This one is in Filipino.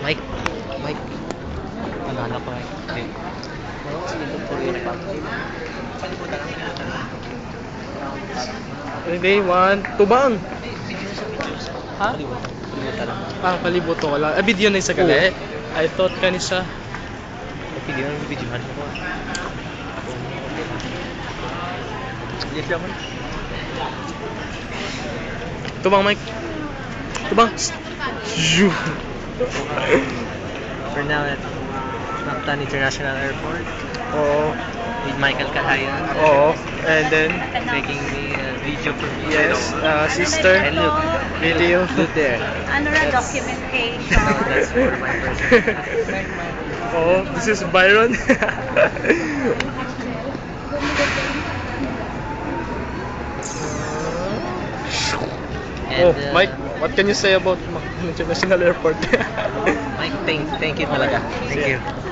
Mike, Mike. Alala ko eh. Okay, 1, tubang. Ha? Kalimutan lang. Ah, palibot ko wala. Ah, video na isa kali. I thought kanisa. Okay, di naman videohan mo ko. Yes, naman. Tubang, Mike. Tubang. Shoo. For now, at Mactan International Airport Oo. with Michael Kahaya Oo. And then, taking me a video for me. yes, sister. And look, Video. look there. Ano na That's- documentation? No, that's for my person. Oh, this is Byron. And, Oh, Mike, what can you say about International Airport? Mike, thank you talaga. Thank you.